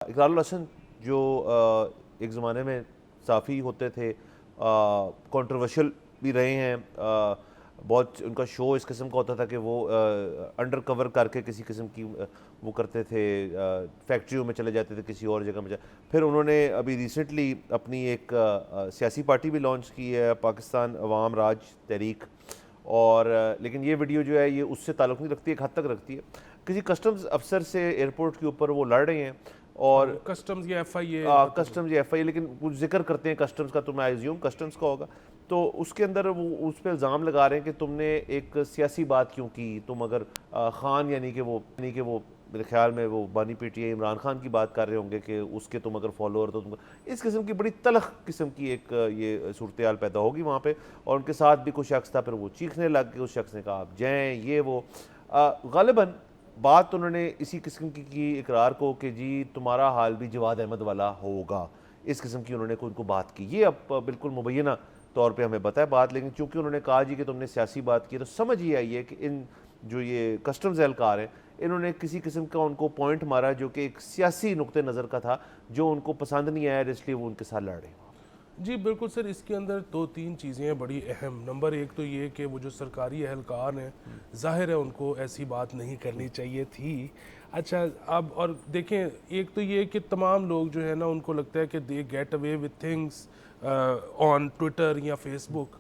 اقرار الحسن جو ایک زمانے میں صحافی ہوتے تھے، کنٹروورشل بھی رہے ہیں، بہت ان کا شو اس قسم کا ہوتا تھا کہ وہ انڈر کور کر کے کسی قسم کی وہ کرتے تھے، فیکٹریوں میں چلے جاتے تھے، کسی اور جگہ میں پھر انہوں نے ابھی ریسنٹلی اپنی ایک سیاسی پارٹی بھی لانچ کی ہے، پاکستان عوام راج تحریک، اور لیکن یہ ویڈیو جو ہے یہ اس سے تعلق نہیں رکھتی، ایک حد تک رکھتی ہے۔ کسی کسٹمز افسر سے ایئرپورٹ کے اوپر وہ لڑ رہے ہیں، اور کسٹمز یا ایف آئی اے کسٹمز یا ایف آئی اے، لیکن کچھ ذکر کرتے ہیں کسٹمز کا، تو میں ایزیوم کسٹمز کا ہوگا، تو اس کے اندر وہ اس پہ الزام لگا رہے ہیں کہ تم نے ایک سیاسی بات کیوں کی، تم اگر خان یعنی کہ وہ میرے خیال میں وہ بانی P T I Imran Khan کی بات کر رہے ہوں گے کہ اس کے تم اگر فالوور تو تم اس قسم کی بڑی تلخ قسم کی ایک یہ صورتحال پیدا ہوگی وہاں پہ، اور ان کے ساتھ بھی کوئی شخص تھا، پھر وہ چیخنے لگ گئے، اس شخص نے کہا آپ جائیں یہ وہ، غالباً بات انہوں نے اسی قسم کی اقرار کو کہ جی تمہارا حال بھی جواد احمد والا ہوگا، اس قسم کی انہوں نے ان کو بات کی، یہ اب بالکل مبینہ طور پہ ہمیں بتائے بات، لیکن چونکہ انہوں نے کہا جی کہ تم نے سیاسی بات کی، تو سمجھ یہ آئی ہے کہ ان جو یہ کسٹمز اہلکار ہیں انہوں نے کسی قسم کا ان کو پوائنٹ مارا جو کہ ایک سیاسی نقطہ نظر کا تھا، جو ان کو پسند نہیں آیا، اس لیے وہ ان کے ساتھ لڑ رہے ہیں۔ جی بالکل سر، اس کے اندر دو تین چیزیں ہیں بڑی اہم۔ نمبر ایک تو یہ کہ وہ جو سرکاری اہلکار ہیں، ظاہر ہے ان کو ایسی بات نہیں کرنی چاہیے تھی۔ اچھا اب اور دیکھیں، ایک تو یہ کہ تمام لوگ جو ہے نا ان کو لگتا ہے کہ they get away with things on Twitter یا فیس بک،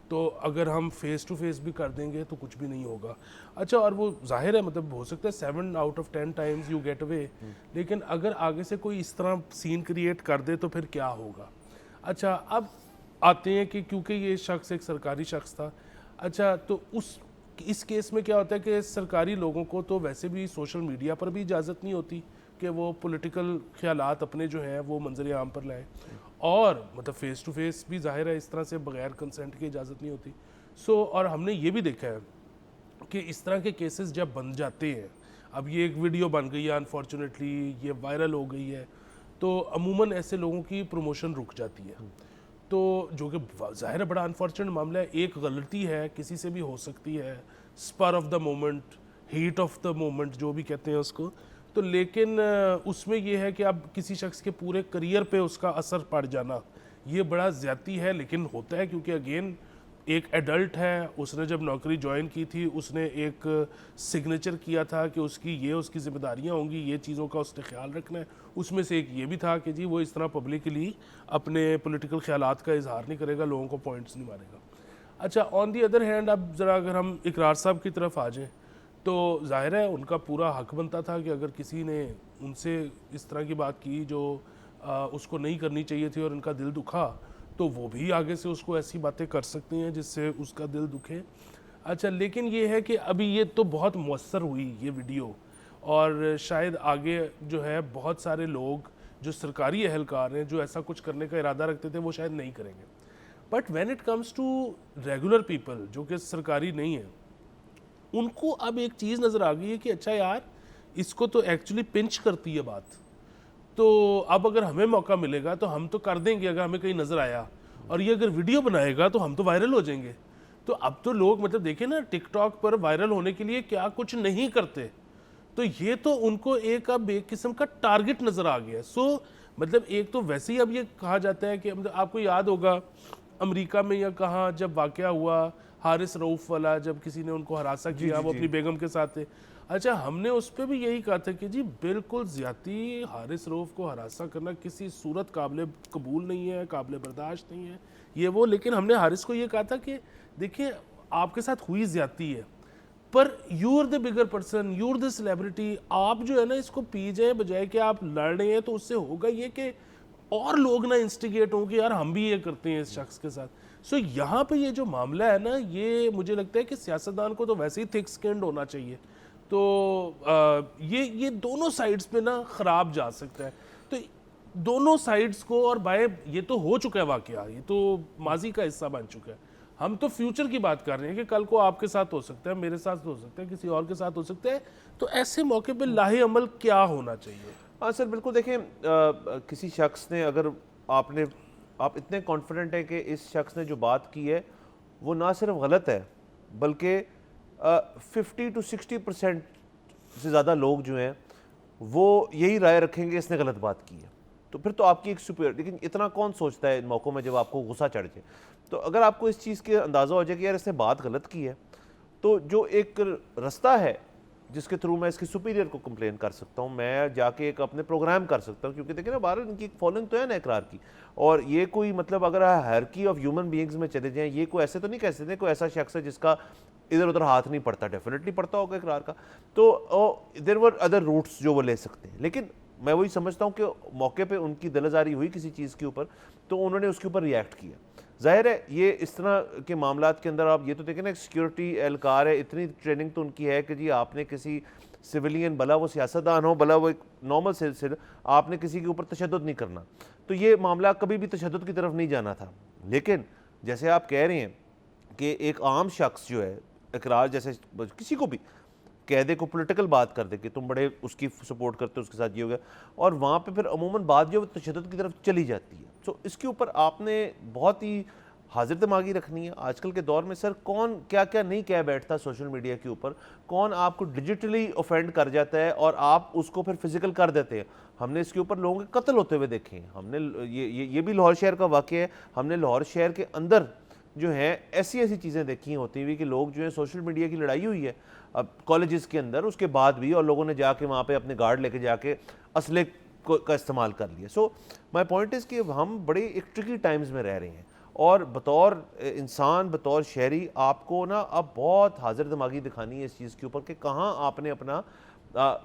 تو اگر ہم فیس ٹو فیس بھی کر دیں گے تو کچھ بھی نہیں ہوگا۔ اچھا اور وہ ظاہر ہے مطلب ہو سکتا ہے 7 out of 10 times you get away, لیکن اگر آگے سے کوئی اس طرح سین کریٹ کر دے تو پھر کیا ہوگا؟ اچھا اب آتے ہیں کہ کیونکہ یہ شخص ایک سرکاری شخص تھا، اچھا تو اس کیس میں کیا ہوتا ہے کہ سرکاری لوگوں کو تو ویسے بھی سوشل میڈیا پر بھی اجازت نہیں ہوتی کہ وہ پولیٹیکل خیالات اپنے جو ہیں وہ منظر عام پر لائیں، اور مطلب فیس ٹو فیس بھی ظاہر ہے اس طرح سے بغیر کنسنٹ کی اجازت نہیں ہوتی۔ اور ہم نے یہ بھی دیکھا ہے کہ اس طرح کے کیسز جب بن جاتے ہیں، اب یہ ایک ویڈیو بن گئی ہے انفارچونیٹلی، یہ وائرل ہو گئی ہے، تو عموماً ایسے لوگوں کی پروموشن رک جاتی ہے، تو جو کہ ظاہر ہے بڑا انفارچونیٹ معاملہ ہے۔ ایک غلطی ہے کسی سے بھی ہو سکتی ہے، spur of the moment, heat of the moment جو بھی کہتے ہیں اس کو، تو لیکن اس میں یہ ہے کہ اب کسی شخص کے پورے کریئر پہ اس کا اثر پڑ جانا یہ بڑا زیادتی ہے، لیکن ہوتا ہے کیونکہ اگین ایک ایڈلٹ ہے، اس نے جب نوکری جوائن کی تھی اس نے ایک سگنیچر کیا تھا کہ اس کی ذمہ داریاں ہوں گی، یہ چیزوں کا اس نے خیال رکھنا ہے، اس میں سے ایک یہ بھی تھا کہ جی وہ اس طرح پبلکلی اپنے پولیٹیکل خیالات کا اظہار نہیں کرے گا، لوگوں کو پوائنٹس نہیں مارے گا۔ اچھا آن دی ادر ہینڈ اب ذرا اگر ہم اقرار صاحب کی طرف آ جائیں تو ظاہر ہے ان کا پورا حق بنتا تھا کہ اگر کسی نے ان سے اس طرح کی بات کی جو اس کو نہیں کرنی چاہیے تھی اور ان کا دل دکھا، تو وہ بھی آگے سے اس کو ایسی باتیں کر سکتے ہیں جس سے اس کا دل دکھے۔ اچھا لیکن یہ ہے کہ ابھی یہ تو بہت مؤثر ہوئی یہ ویڈیو، اور شاید آگے جو ہے بہت سارے لوگ جو سرکاری اہلکار ہیں جو ایسا کچھ کرنے کا ارادہ رکھتے تھے وہ شاید نہیں کریں گے، but when it comes to regular people جو کہ سرکاری نہیں ہیں، ان کو اب ایک چیز نظر آ گئی ہے کہ اچھا یار اس کو تو ایکچولی پنچ کرتی ہے بات، تو اب اگر ہمیں موقع ملے گا تو ہم تو کر دیں گے، اگر ہمیں کہیں نظر آیا اور یہ اگر ویڈیو بنائے گا تو ہم تو وائرل ہو جائیں گے۔ تو اب تو لوگ مطلب دیکھیں نا ٹک ٹاک پر وائرل ہونے کے لیے کیا کچھ نہیں کرتے، تو یہ تو ان کو ایک اب ایک قسم کا ٹارگٹ نظر آ گیا۔ مطلب ایک تو ویسے ہی اب یہ کہا جاتا ہے کہ آپ کو یاد ہوگا امریکہ میں یا کہاں جب واقعہ ہوا حارث رؤف والا، جب کسی نے ان کو ہراساں کیا، وہ اپنی بیگم کے ساتھ تھے، اچھا ہم نے اس پہ بھی یہی کہا تھا کہ جی بالکل زیادتی، حارث رؤف کو ہراساں کرنا کسی صورت قابل قبول نہیں ہے، قابل برداشت نہیں ہے یہ وہ، لیکن ہم نے حارث کو یہ کہا تھا کہ دیکھیں آپ کے ساتھ ہوئی زیادتی ہے، پر you are the bigger person, you are the celebrity, آپ جو ہے نا اس کو پی جائیں، بجائے کہ آپ لڑ رہے ہیں تو اس سے ہوگا یہ کہ اور لوگ نہ انسٹیگیٹ ہوں کہ یار ہم بھی یہ کرتے ہیں اس شخص کے ساتھ۔ یہاں پہ یہ جو معاملہ ہے نا، یہ مجھے لگتا ہے کہ سیاستدان کو تو ویسے ہی تھک سکنڈ ہونا چاہیے، تو یہ دونوں سائیڈز پہ نا خراب جا سکتا ہے، تو دونوں سائیڈز کو، اور بائیں یہ تو ہو چکا ہے واقعہ، یہ تو ماضی کا حصہ بن چکا ہے، ہم تو فیوچر کی بات کر رہے ہیں کہ کل کو آپ کے ساتھ ہو سکتا ہے، میرے ساتھ ہو سکتا ہے، کسی اور کے ساتھ ہو سکتا ہے، تو ایسے موقع پہ لاہ عمل کیا ہونا چاہیے؟ ہاں سر بالکل، دیکھیں کسی شخص نے اگر آپ اتنے کانفیڈنٹ ہیں کہ اس شخص نے جو بات کی ہے وہ نہ صرف غلط ہے بلکہ 50 to 60% سے زیادہ لوگ جو ہیں وہ یہی رائے رکھیں گے اس نے غلط بات کی ہے. تو پھر تو آپ کی ایک سپیریئر, لیکن اتنا کون سوچتا ہے ان موقعوں میں جب آپ کو غصہ چڑھ جائے. تو اگر آپ کو اس چیز کے اندازہ ہو جائے کہ یار اس نے بات غلط کی ہے, تو جو ایک رستہ ہے جس کے تھرو میں اس کی سپیریئر کو کمپلین کر سکتا ہوں, میں جا کے ایک اپنے پروگرام کر سکتا ہوں, کیونکہ دیکھیں نا باہر ان کی ایک فالوئنگ تو ہے نا اقرار کی, اور یہ کوئی مطلب اگر ہائرکی آف ہیومن بینگز میں چلے جائیں, یہ کوئی ایسے تو نہیں کہہ سکتے کوئی ایسا شخص ہے جس کا ادھر ادھر ہاتھ نہیں پڑتا, ڈیفینیٹلی پڑتا ہوگا اقرار کا. تو دیر ور ادر روٹس جو وہ لے سکتے ہیں, لیکن میں وہی سمجھتا ہوں کہ موقع پہ ان کی دلزاری ہوئی کسی چیز کے اوپر تو انہوں نے اس کے اوپر ریئیکٹ کیا. ظاہر ہے یہ اس طرح کے معاملات کے اندر آپ یہ تو دیکھیں نا, ایک سیکیورٹی اہلکار ہے, اتنی ٹریننگ تو ان کی ہے کہ جی آپ نے کسی سویلین, بھلا وہ سیاستدان ہو بھلا وہ ایک نارمل سلسلہ, آپ نے کسی کے اوپر تشدد نہیں کرنا. تو یہ معاملہ کبھی بھی تشدد کی طرف نہیں جانا تھا. لیکن جیسے آپ کہہ رہے ہیں کہ ایک عام شخص جو ہے اقرار جیسے کسی کو بھی کہہ دے, کو پولیٹیکل بات کر دے کہ تم بڑے اس کی سپورٹ کرتے ہو, اس کے ساتھ یہ ہو گیا, اور وہاں پہ پھر عموماً بات جو ہے تشدد کی طرف چلی جاتی ہے. تو اس کے اوپر آپ نے بہت ہی حاضر دماغی رکھنی ہے. آج کل کے دور میں سر کون کیا کیا نہیں کہہ بیٹھتا سوشل میڈیا کے اوپر, کون آپ کو ڈیجیٹلی اوفینڈ کر جاتا ہے اور آپ اس کو پھر فزیکل کر دیتے ہیں. ہم نے اس کے اوپر لوگوں کے قتل ہوتے ہوئے دیکھے ہیں. ہم نے یہ بھی لاہور شہر کا واقعہ ہے, ہم نے لاہور شہر کے اندر جو ہیں ایسی چیزیں دیکھی ہوتی ہوئی کہ لوگ جو ہیں سوشل میڈیا کی لڑائی ہوئی ہے اب کالجز کے اندر, اس کے بعد بھی, اور لوگوں نے جا کے وہاں پہ اپنے گارڈ لے کے جا کے اسلحے کا استعمال کر لیا. سو مائی پوائنٹ از کہ ہم بڑے ایک ٹرکی ٹائمز میں رہ رہے ہیں, اور بطور انسان بطور شہری آپ کو نا اب بہت حاضر دماغی دکھانی ہے اس چیز کے اوپر کہ کہاں آپ نے اپنا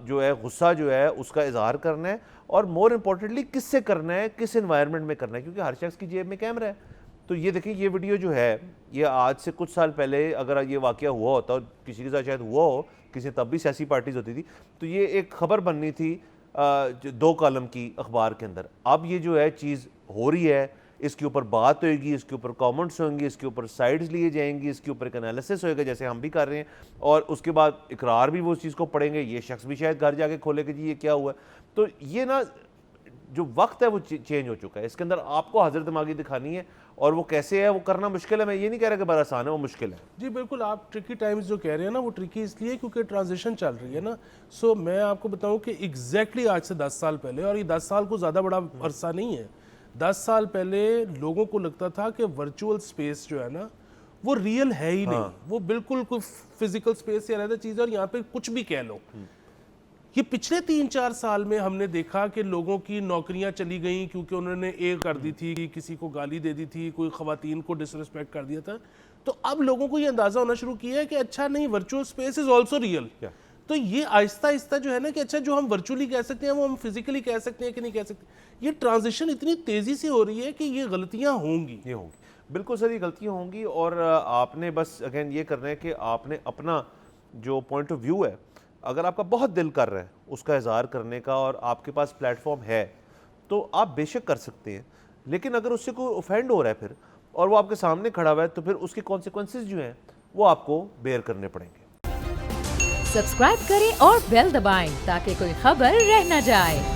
جو ہے غصہ جو ہے اس کا اظہار کرنا ہے, اور مور امپورٹنٹلی کس سے کرنا ہے, کس انوائرمنٹ میں کرنا ہے, کیونکہ ہر شخص کی جیب میں کیمرہ ہے. تو یہ دیکھیں یہ ویڈیو جو ہے یہ آج سے کچھ سال پہلے اگر یہ واقعہ ہوا ہوتا, اور کسی کے ساتھ شاید ہوا ہو, کسی تب بھی سیاسی پارٹیز ہوتی تھی, تو یہ ایک خبر بننی تھی 2 کالم کی اخبار کے اندر. اب یہ جو ہے چیز ہو رہی ہے, اس کے اوپر بات ہوئے گی, اس کے اوپر کامنٹس ہوں گی, اس کے اوپر سائڈز لیے جائیں گی, اس کے اوپر ایک انالیسس ہوئے گا جیسے ہم بھی کر رہے ہیں, اور اس کے بعد اقرار بھی وہ اس چیز کو پڑھیں گے, یہ شخص بھی شاید گھر جا کے کھولے کہ جی یہ کیا ہوا ہے. تو یہ نا جو وقت ہے وہ چینج ہو چکا ہے, اس کے اندر آپ کو حاضر دماغی دکھانی ہے, اور وہ کیسے ہے وہ کرنا مشکل ہے. میں یہ نہیں کہہ رہا کہ بڑا آسان ہے, وہ مشکل ہے. جی بالکل, آپ ٹرکی ٹائمز جو کہہ رہے ہیں نا, وہ ٹرکی اس لیے کیونکہ ٹرانزیشن چل رہی ہے نا. سو میں آپ کو بتاؤں کہ ایگزیکٹلی آج سے 10 سال پہلے, اور یہ 10 سال کو زیادہ بڑا عرصہ نہیں ہے, 10 سال پہلے لوگوں کو لگتا تھا کہ ورچوئل سپیس جو ہے نا وہ ریئل ہے ہی نہیں, وہ بالکل کوئی فزیکل سپیس سے علیحدہ چیز ہے, اور یہاں پہ کچھ بھی کہہ لو. یہ پچھلے 3-4 سال میں ہم نے دیکھا کہ لوگوں کی نوکریاں چلی گئیں کیونکہ انہوں نے ایک کر دی تھی, کسی کو گالی دے دی تھی, کوئی خواتین کو ڈس ریسپیکٹ کر دیا تھا. تو اب لوگوں کو یہ اندازہ ہونا شروع کیا ہے کہ اچھا نہیں, virtual space is also real. تو یہ آہستہ آہستہ جو ہے نا کہ اچھا جو ہم ورچولی کہہ سکتے ہیں وہ ہم فزیکلی کہہ سکتے ہیں کہ نہیں کہہ سکتے. یہ ٹرانزیشن اتنی تیزی سے ہو رہی ہے کہ یہ غلطیاں ہوں گی. بالکل سر, یہ غلطیاں ہوں گی, اور آپ نے بس اگین یہ کرنا ہے کہ آپ نے اپنا جو پوائنٹ آف ویو ہے, اگر آپ کا بہت دل کر رہا ہے اس کا اظہار کرنے کا, اور آپ کے پاس پلیٹ فارم ہے, تو آپ بے شک کر سکتے ہیں. لیکن اگر اس سے کوئی اوفینڈ ہو رہا ہے پھر, اور وہ آپ کے سامنے کھڑا ہوا ہے, تو پھر اس کے کانسیکوینسز جو ہیں وہ آپ کو بیئر کرنے پڑیں گے. سبسکرائب کریں اور بیل دبائیں تاکہ کوئی خبر رہ نہ جائے.